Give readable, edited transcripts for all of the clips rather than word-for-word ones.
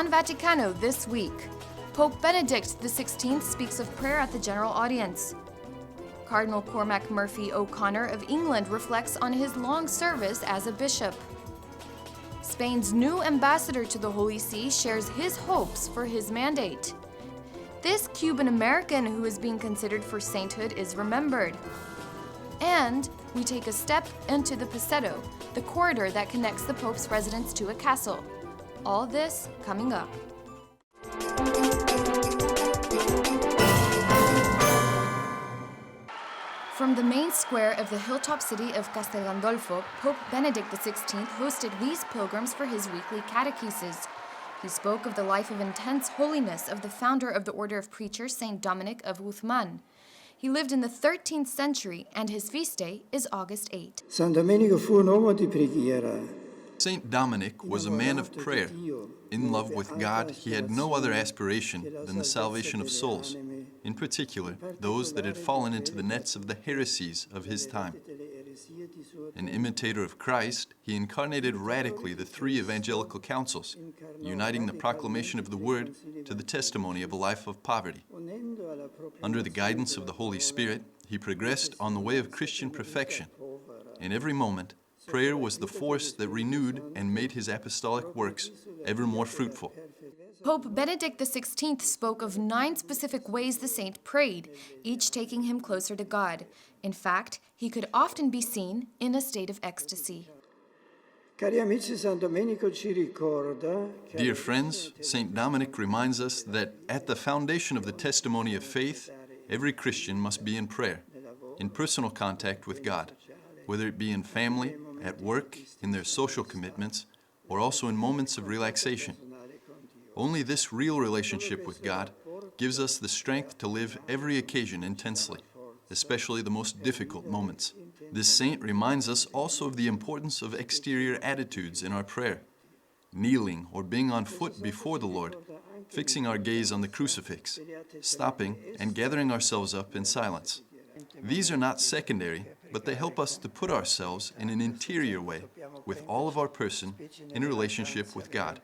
on Vaticano this week. Pope Benedict XVI speaks of prayer at the general audience. Cardinal Cormac Murphy O'Connor of England reflects on his long service as a bishop. Spain's new ambassador to the Holy See shares his hopes for his mandate. This Cuban American who is being considered for sainthood is remembered. And we take a step into the Pasetto, the corridor that connects the Pope's residence to a castle. All this coming up. From the main square of the hilltop city of Castel Gandolfo, Pope Benedict XVI hosted these pilgrims for his weekly catechesis. He spoke of the life of intense holiness of the founder of the order of preachers, Saint Dominic of Guzman. He lived in the 13th century, and his feast day is August 8. San Domenico fu un uomo di preghiera. Saint Dominic was a man of prayer. In love with God, he had no other aspiration than the salvation of souls, in particular, those that had fallen into the nets of the heresies of his time. An imitator of Christ, he incarnated radically the three evangelical councils, uniting the proclamation of the Word to the testimony of a life of poverty. Under the guidance of the Holy Spirit, he progressed on the way of Christian perfection. In every moment, prayer was the force that renewed and made his apostolic works ever more fruitful. Pope Benedict XVI spoke of 9 specific ways the saint prayed, each taking him closer to God. In fact, he could often be seen in a state of ecstasy. Dear friends, Saint Dominic reminds us that at the foundation of the testimony of faith, every Christian must be in prayer, in personal contact with God, whether it be in family, at work, in their social commitments, or also in moments of relaxation. Only this real relationship with God gives us the strength to live every occasion intensely, especially the most difficult moments. This saint reminds us also of the importance of exterior attitudes in our prayer, kneeling or being on foot before the Lord, fixing our gaze on the crucifix, stopping and gathering ourselves up in silence. These are not secondary, but they help us to put ourselves in an interior way, with all of our person, in a relationship with God.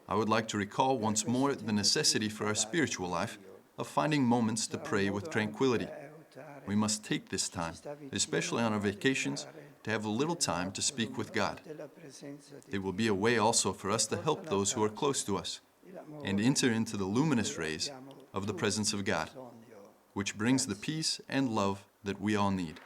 I would like to recall once more the necessity for our spiritual life of finding moments to pray with tranquility. We must take this time, especially on our vacations, to have a little time to speak with God. It will be a way also for us to help those who are close to us and enter into the luminous rays of the presence of God, which brings the peace and love that we all need.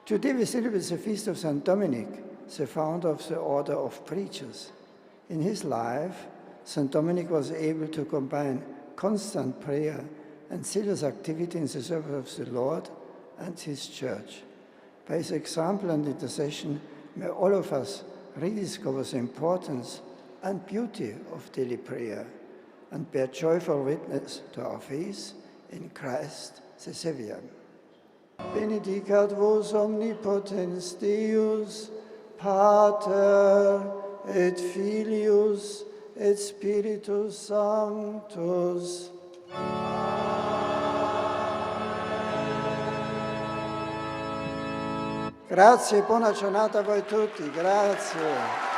Today we celebrate the feast of Saint Dominic, the founder of the order of preachers. In his life, Saint Dominic was able to combine constant prayer and zealous activity in the service of the Lord and his church. By his example and intercession, may all of us rediscover the importance and beauty of daily prayer and bear joyful witness to our faith in Christ the Savior. Benedicat vos omnipotens Deus, Pater et Filius et Spiritus Sanctus. Grazie, buona giornata a voi tutti, grazie.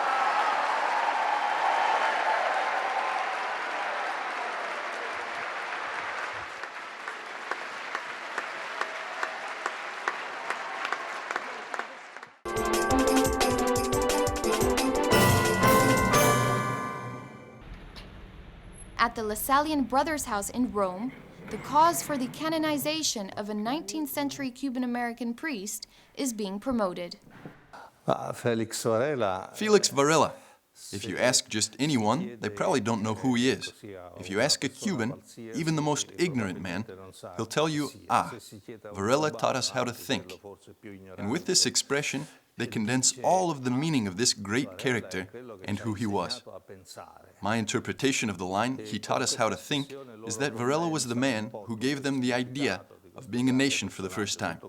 At the Lasallian Brothers' House in Rome, the cause for the canonization of a 19th century Cuban-American priest is being promoted. Felix Varela. Felix Varela. If you ask just anyone, they probably don't know who he is. If you ask a Cuban, even the most ignorant man, he'll tell you, Varela taught us how to think. And with this expression, they condense all of the meaning of this great character and who he was. My interpretation of the line, he taught us how to think, is that Varela was the man who gave them the idea of being a nation for the first time.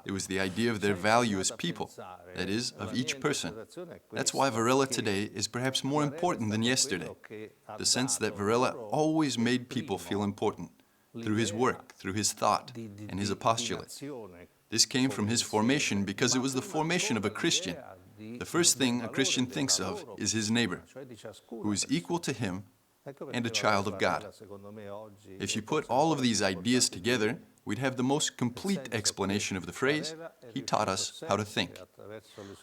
It was the idea of their value as people, that is, of each person. That's why Varela today is perhaps more important than yesterday. The sense that Varela always made people feel important, through his work, through his thought, and his apostolate. This came from his formation because it was the formation of a Christian. The first thing a Christian thinks of is his neighbor, who is equal to him and a child of God. If you put all of these ideas together, we'd have the most complete explanation of the phrase, "He taught us how to think."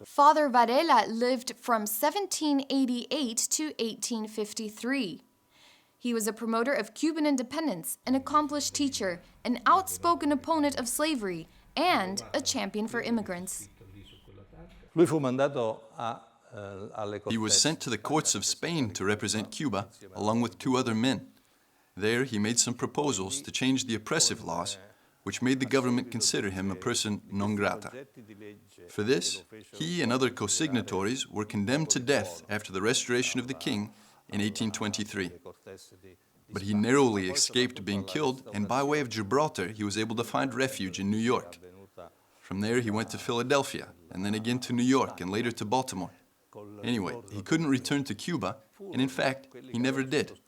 Father Varela lived from 1788 to 1853. He was a promoter of Cuban independence, an accomplished teacher, an outspoken opponent of slavery, and a champion for immigrants. He was sent to the courts of Spain to represent Cuba, along with 2 other men. There he made some proposals to change the oppressive laws, which made the government consider him a person non grata. For this, he and other co-signatories were condemned to death after the restoration of the king in 1823. But he narrowly escaped being killed, and by way of Gibraltar, he was able to find refuge in New York. From there, he went to Philadelphia, and then again to New York, and later to Baltimore. Anyway, he couldn't return to Cuba, and in fact, he never did.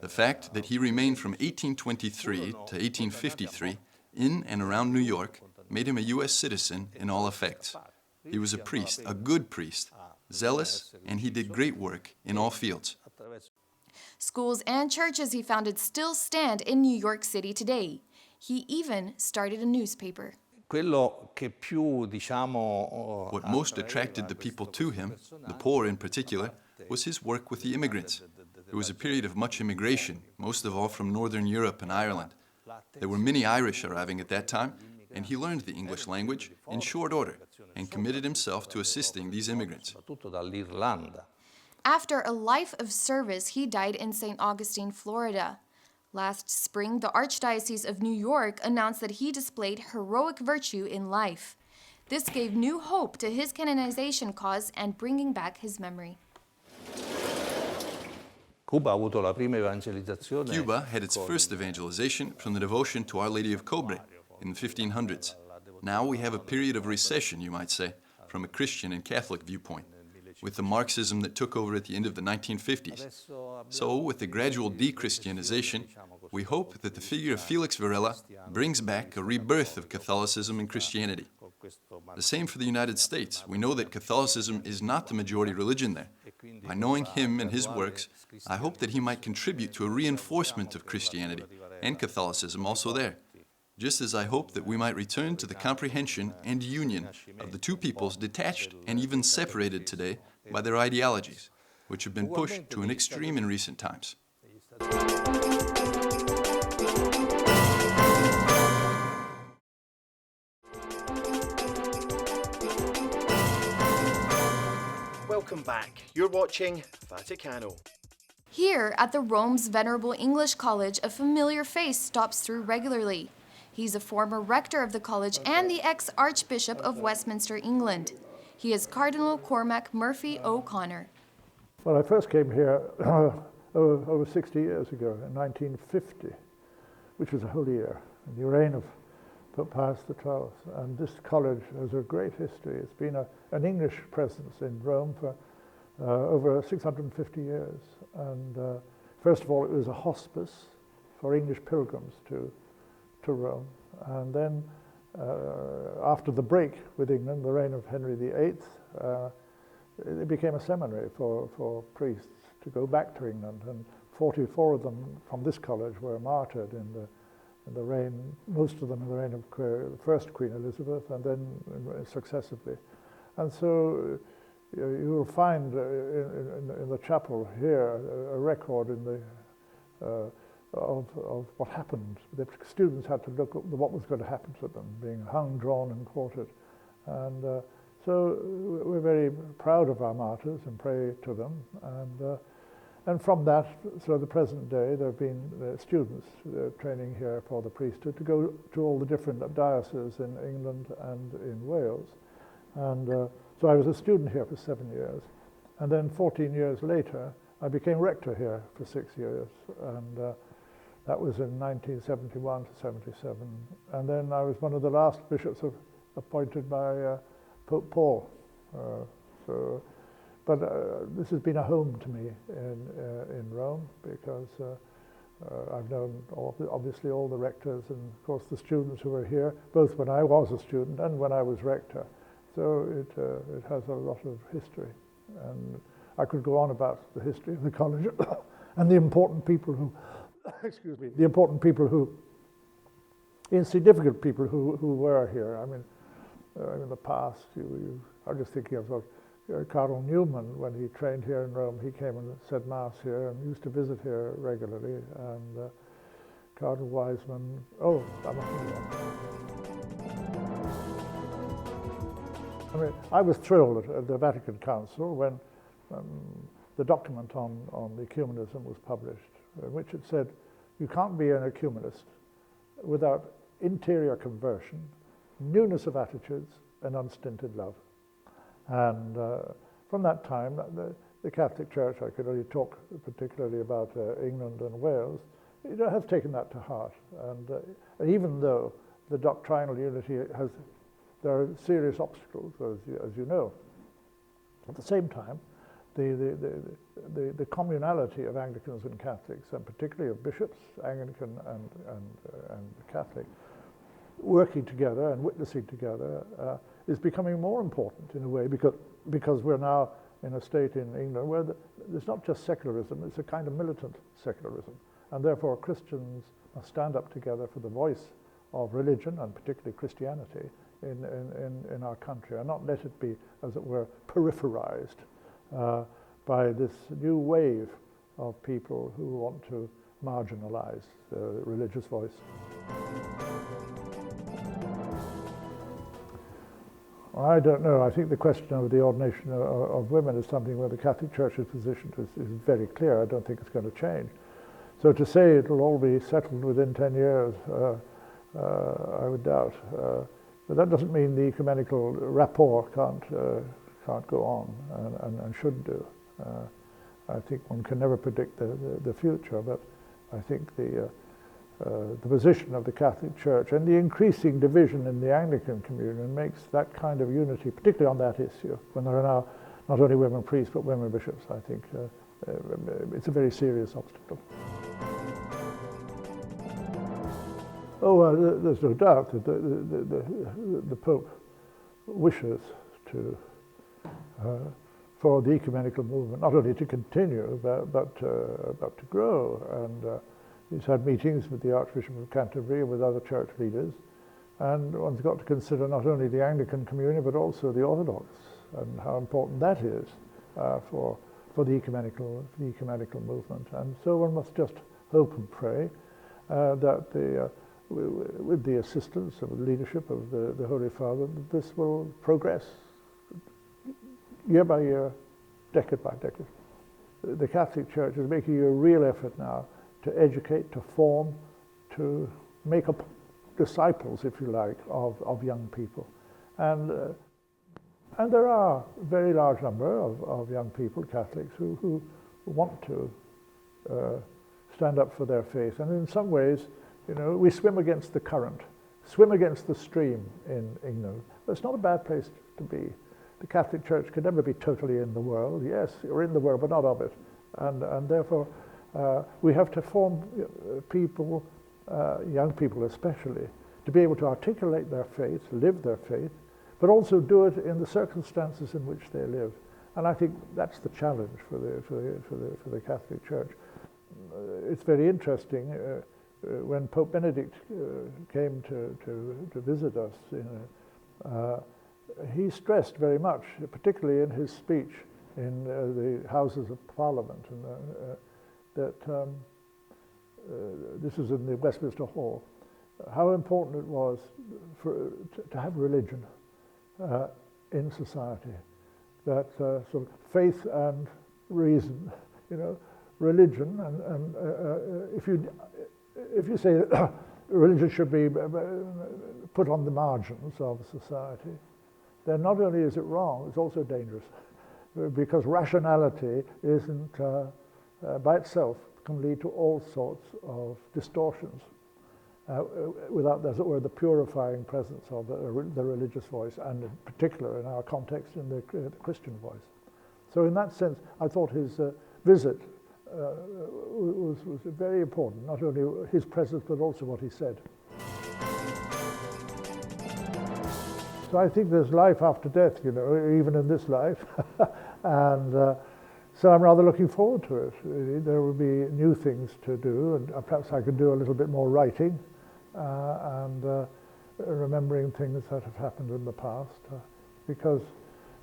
The fact that he remained from 1823 to 1853 in and around New York made him a U.S. citizen in all effects. He was a priest, a good priest, zealous, and he did great work in all fields. Schools and churches he founded still stand in New York City today. He even started a newspaper. What most attracted the people to him, the poor in particular, was his work with the immigrants. It was a period of much immigration, most of all from Northern Europe and Ireland. There were many Irish arriving at that time, and he learned the English language in short order and committed himself to assisting these immigrants. After a life of service, he died in St. Augustine, Florida. Last spring, the Archdiocese of New York announced that he displayed heroic virtue in life. This gave new hope to his canonization cause and bringing back his memory. Cuba had its first evangelization from the devotion to Our Lady of Cobre in the 1500s. Now we have a period of recession, you might say, from a Christian and Catholic viewpoint, with the Marxism that took over at the end of the 1950s. So, with the gradual de-Christianization, we hope that the figure of Felix Varela brings back a rebirth of Catholicism and Christianity. The same for the United States. We know that Catholicism is not the majority religion there. By knowing him and his works, I hope that he might contribute to a reinforcement of Christianity and Catholicism also there, just as I hope that we might return to the comprehension and union of the two peoples detached and even separated today by their ideologies, which have been pushed to an extreme in recent times. Welcome back. You're watching Vaticano. Here at the Rome's Venerable English College, a familiar face stops through regularly. He's a former rector of the college and the ex-Archbishop of Westminster, England. He is Cardinal Cormac Murphy O'Connor. Well, I first came here over 60 years ago, in 1950, which was a holy year, in the reign of Pope Pius XII. And this college has a great history. It's been an English presence in Rome for over 650 years. And first of all, it was a hospice for English pilgrims to Rome. And then after the break with England, the reign of Henry VIII, it became a seminary for priests to go back to England. And 44 of them from this college were martyred in the reign, most of them in the reign of first Queen Elizabeth and then successively. And so you will find in the chapel here a record in the of what happened. The students had to look at what was going to happen to them, being hung, drawn, and quartered. And so we're very proud of our martyrs and pray to them. And from that, so the present day, there have been students training here for the priesthood to go to all the different dioceses in England and in Wales. And so I was a student here for 7 years. And then 14 years later, I became rector here for 6 years. And That was in 1971 to 77. And then I was one of the last bishops appointed by Pope Paul. But this has been a home to me in Rome, because I've known obviously all the rectors and of course the students who were here, both when I was a student and when I was rector. So it has a lot of history, and I could go on about the history of the college and the important people who, excuse me, the important people who, insignificant people who were here. I mean, in the past, I'm just thinking of Cardinal Newman. When he trained here in Rome, he came and said Mass here and used to visit here regularly. And Cardinal Wiseman, I must move on. I mean, I was thrilled at the Vatican Council when the document on the ecumenism was published, in which it said, you can't be an ecumenist without interior conversion, newness of attitudes, and unstinted love. And from that time, the Catholic Church, I could only talk particularly about England and Wales, has taken that to heart. And even though the doctrinal unity there are serious obstacles, as you know, at the same time, the communality of Anglicans and Catholics, and particularly of bishops, Anglican and Catholic, working together and witnessing together is becoming more important in a way, because we're now in a state in England where there's not just secularism, it's a kind of militant secularism. And therefore Christians must stand up together for the voice of religion, and particularly Christianity, in our country, and not let it be, as it were, peripherized by this new wave of people who want to marginalize the religious voice. I don't know. I think the question of the ordination of women is something where the Catholic Church's position is very clear. I don't think it's going to change. So to say it'll all be settled within 10 years, I would doubt. But that doesn't mean the ecumenical rapport can't go on and should do. I think one can never predict the future, but I think the position of the Catholic Church and the increasing division in the Anglican communion makes that kind of unity, particularly on that issue, when there are now not only women priests but women bishops, I think it's a very serious obstacle. There's no doubt that the Pope wishes for the ecumenical movement not only to continue but to grow, and he's had meetings with the Archbishop of Canterbury and with other church leaders, and one's got to consider not only the Anglican communion but also the Orthodox, and how important that is for the ecumenical movement. And so one must just hope and pray that with the assistance of the leadership of the Holy Father, this will progress year by year, decade by decade. The Catholic Church is making a real effort now to educate, to form, to make up disciples, if you like, of young people. And there are a very large number of young people, Catholics, who want to stand up for their faith. And in some ways, we swim against the current, swim against the stream in England. But it's not a bad place to be. The Catholic Church can never be totally in the world. Yes, you're in the world, but not of it. And therefore, we have to form people, young people especially, to be able to articulate their faith, live their faith, but also do it in the circumstances in which they live. And I think that's the challenge for the Catholic Church. It's very interesting. When Pope Benedict came to visit us, he stressed very much, particularly in his speech in the Houses of Parliament, that this was in the Westminster Hall, how important it was to have religion in society, that sort of faith and reason, religion, and if you say that religion should be put on the margins of society, then not only is it wrong, it's also dangerous, because rationality isn't by itself can lead to all sorts of distortions without, as it were, the purifying presence of the religious voice, and in particular in our context in the Christian voice. So in that sense, I thought his visit was very important, not only his presence but also what he said. So I think there's life after death, you know, even in this life. And so I'm rather looking forward to it. There will be new things to do, and perhaps I could do a little bit more writing and remembering things that have happened in the past. Because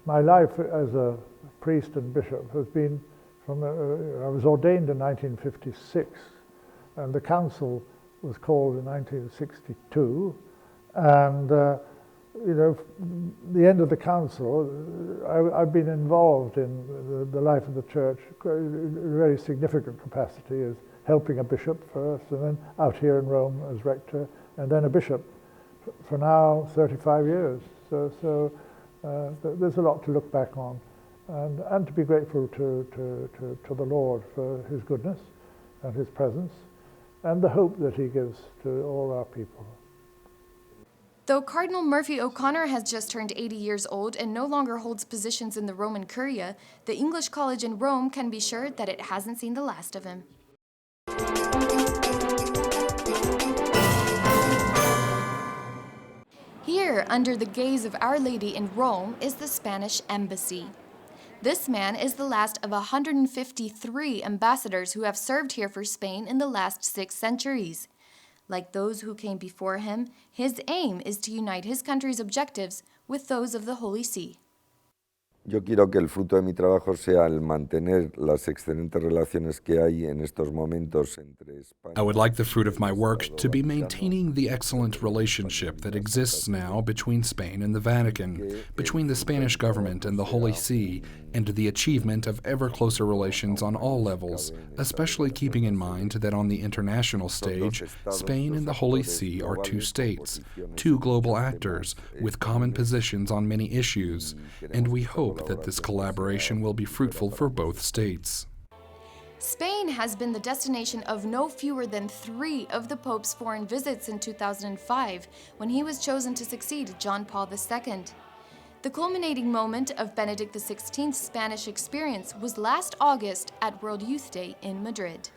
my life as a priest and bishop has been from, I was ordained in 1956, and the council was called in 1962, and you know, the end of the council, I've been involved in the life of the church in a very significant capacity as helping a bishop first, and then out here in Rome as rector, and then a bishop for now 35 years. So there's a lot to look back on, and to be grateful to the Lord for his goodness and his presence, and the hope that he gives to all our people. Though Cardinal Murphy O'Connor has just turned 80 years old and no longer holds positions in the Roman Curia, the English College in Rome can be sure that it hasn't seen the last of him. Here, under the gaze of Our Lady in Rome, is the Spanish embassy. This man is the last of 153 ambassadors who have served here for Spain in the last 6 centuries. Like those who came before him, his aim is to unite his country's objectives with those of the Holy See. Yo quiero que el fruto de mi trabajo sea el mantener las excelentes relaciones que hay en estos momentos entre España. I would like the fruit of my work to be maintaining the excellent relationship that exists now between Spain and the Vatican, between the Spanish government and the Holy See, and the achievement of ever closer relations on all levels, especially keeping in mind that on the international stage, Spain and the Holy See are 2 states, 2 global actors with common positions on many issues, and we hope that this collaboration will be fruitful for both states. Spain has been the destination of no fewer than 3 of the Pope's foreign visits in 2005, when he was chosen to succeed John Paul II. The culminating moment of Benedict XVI's Spanish experience was last August at World Youth Day in Madrid.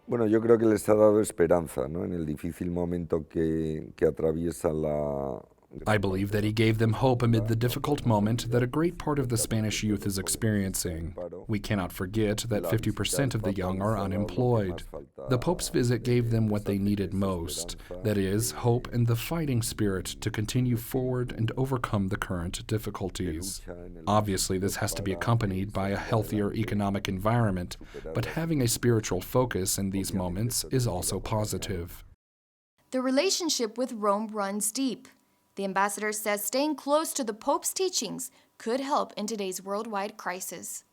Bueno, yo creo que les ha dado esperanza, ¿no? En el difícil momento que atraviesa la... I believe that he gave them hope amid the difficult moment that a great part of the Spanish youth is experiencing. We cannot forget that 50% of the young are unemployed. The Pope's visit gave them what they needed most, that is, hope and the fighting spirit to continue forward and overcome the current difficulties. Obviously, this has to be accompanied by a healthier economic environment, but having a spiritual focus in these moments is also positive. The relationship with Rome runs deep. The ambassador says staying close to the Pope's teachings could help in today's worldwide crisis.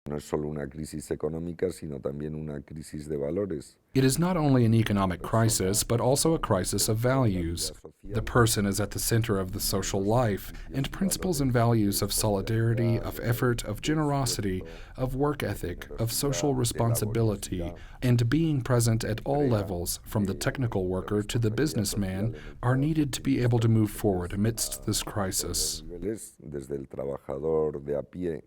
No es solo una crisis económica, sino también una crisis de valores. It is not only an economic crisis, but also a crisis of values. The person is at the center of the social life, and principles and values of solidarity, of effort, of generosity, of work ethic, of social responsibility, and being present at all levels, from the technical worker to the businessman, are needed to be able to move forward amidst this crisis. Desde el trabajador de a pie.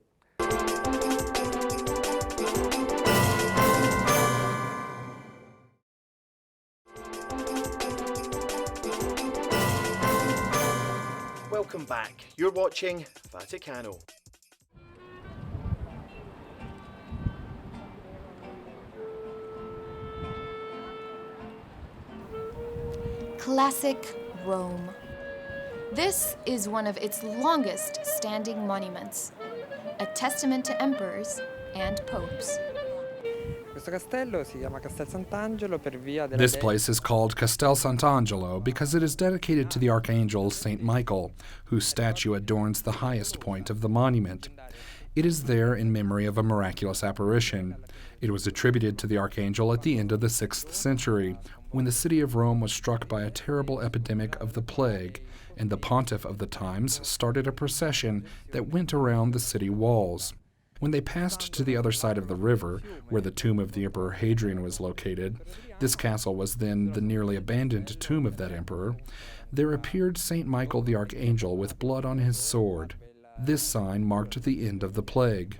Welcome back. You're watching Vaticano. Classic Rome. This is one of its longest standing monuments, a testament to emperors and popes. This place is called Castel Sant'Angelo because it is dedicated to the Archangel Saint Michael, whose statue adorns the highest point of the monument. It is there in memory of a miraculous apparition. It was attributed to the Archangel at the end of the 6th century, when the city of Rome was struck by a terrible epidemic of the plague, and the pontiff of the times started a procession that went around the city walls. When they passed to the other side of the river, where the tomb of the Emperor Hadrian was located, this castle was then the nearly abandoned tomb of that emperor, there appeared Saint Michael the Archangel with blood on his sword. This sign marked the end of the plague.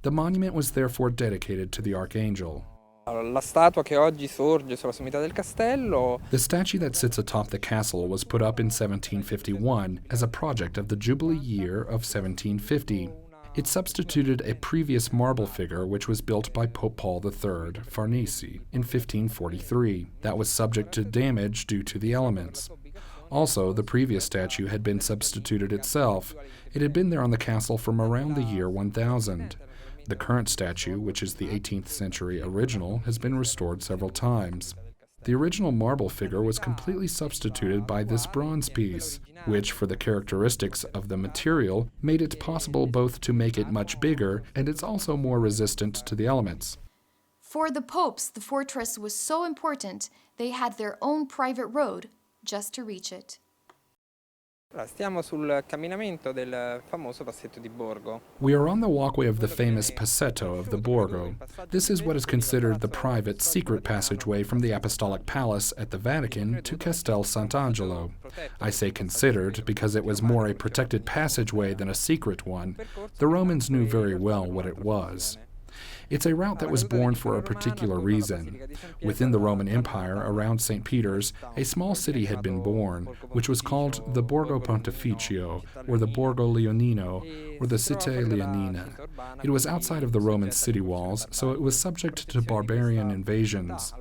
The monument was therefore dedicated to the Archangel. La statua che oggi sorge sulla sommità del castello. The statue that sits atop the castle was put up in 1751 as a project of the Jubilee year of 1750. It substituted a previous marble figure which was built by Pope Paul III, Farnese, in 1543, that was subject to damage due to the elements. Also, the previous statue had been substituted itself. It had been there on the castle from around the year 1000. The current statue, which is the 18th century original, has been restored several times. The original marble figure was completely substituted by this bronze piece, which, for the characteristics of the material, made it possible both to make it much bigger and it's also more resistant to the elements. For the popes, the fortress was so important, they had their own private road just to reach it. Stiamo sul camminamento del famoso passetto di Borgo. We are on the walkway of the famous Passetto of the Borgo. This is what is considered the private, secret passageway from the Apostolic Palace at the Vatican to Castel Sant'Angelo. I say considered because it was more a protected passageway than a secret one. The Romans knew very well what it was. It's a route that was born for a particular reason. Within the Roman Empire, around St. Peter's, a small city had been born, which was called the Borgo Pontificio, or the Borgo Leonino, or the Cité Leonina. It was outside of the Roman city walls, so it was subject to barbarian invasions.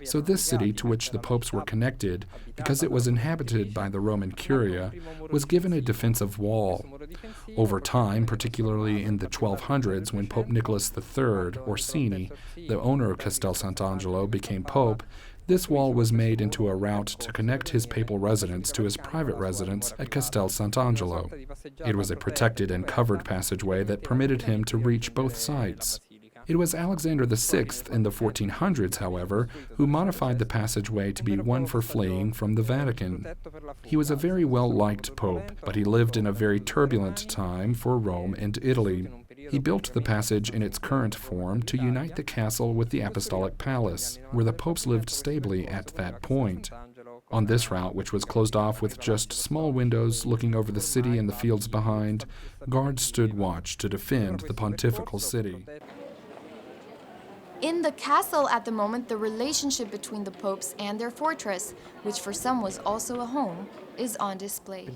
So this city, to which the popes were connected, because it was inhabited by the Roman Curia, was given a defensive wall. Over time, particularly in the 1200s, when Pope Nicholas III, Orsini, the owner of Castel Sant'Angelo, became pope, this wall was made into a route to connect his papal residence to his private residence at Castel Sant'Angelo. It was a protected and covered passageway that permitted him to reach both sides. It was Alexander VI in the 1400s, however, who modified the passageway to be one for fleeing from the Vatican. He was a very well-liked pope, but he lived in a very turbulent time for Rome and Italy. He built the passage in its current form to unite the castle with the Apostolic Palace, where the popes lived stably at that point. On this route, which was closed off with just small windows looking over the city and the fields behind, guards stood watch to defend the pontifical city. In the castle at the moment, the relationship between the popes and their fortress, which for some was also a home, is on display.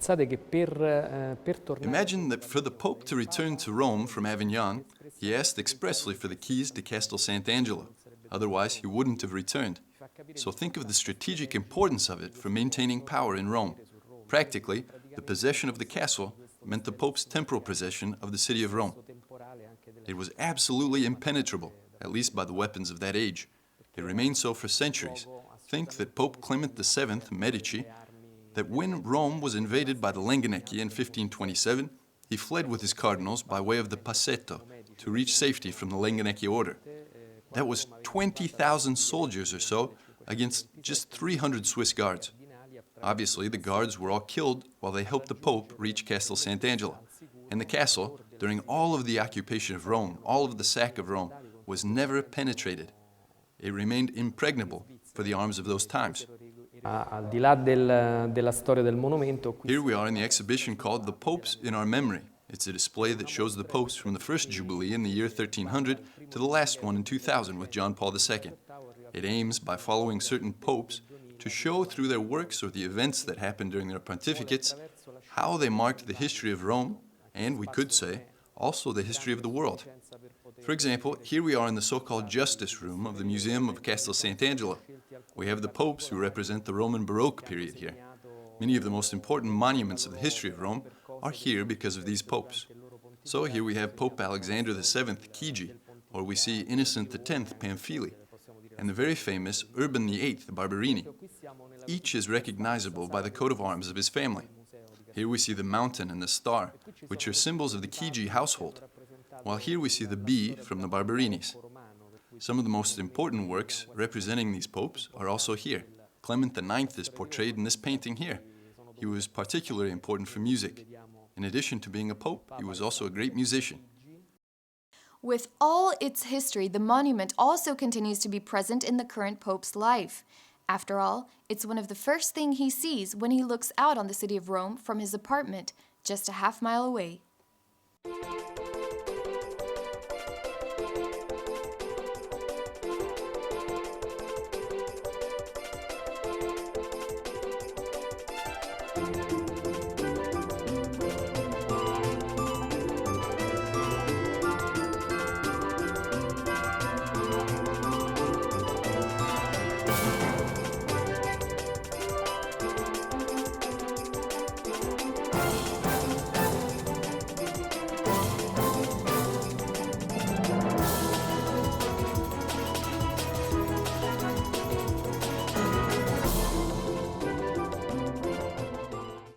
Imagine that for the Pope to return to Rome from Avignon, he asked expressly for the keys to Castel Sant'Angelo. Otherwise, he wouldn't have returned. So think of the strategic importance of it for maintaining power in Rome. Practically, the possession of the castle meant the Pope's temporal possession of the city of Rome. It was absolutely impenetrable, at least by the weapons of that age. It remained so for centuries. Think that Pope Clement VII, Medici, that when Rome was invaded by the Lenganecchi in 1527, he fled with his cardinals by way of the Passetto to reach safety from the Lenganecchi order. That was 20,000 soldiers or so against just 300 Swiss guards. Obviously, the guards were all killed while they helped the Pope reach Castel Sant'Angelo. And the castle, during all of the occupation of Rome, all of the sack of Rome, was never penetrated. It remained impregnable for the arms of those times. Al di là della storia del monumento. Here we are in the exhibition called The Popes in Our Memory. It's a display that shows the popes from the first Jubilee in the year 1300 to the last one in 2000 with John Paul II. It aims, by following certain popes, to show through their works or the events that happened during their pontificates how they marked the history of Rome and, we could say, also the history of the world. For example, here we are in the so-called Justice Room of the Museum of Castel Sant'Angelo. We have the popes who represent the Roman Baroque period here. Many of the most important monuments of the history of Rome are here because of these popes. So here we have Pope Alexander VII, Chigi, or we see Innocent X, Pamphili, and the very famous Urban VIII, Barberini. Each is recognizable by the coat of arms of his family. Here we see the mountain and the star, which are symbols of the Chigi household, while here we see the bee from the Barberinis. Some of the most important works representing these popes are also here. Clement IX is portrayed in this painting here. He was particularly important for music. In addition to being a pope, he was also a great musician. With all its history, the monument also continues to be present in the current Pope's life. After all, it's one of the first things he sees when he looks out on the city of Rome from his apartment just a half-mile away.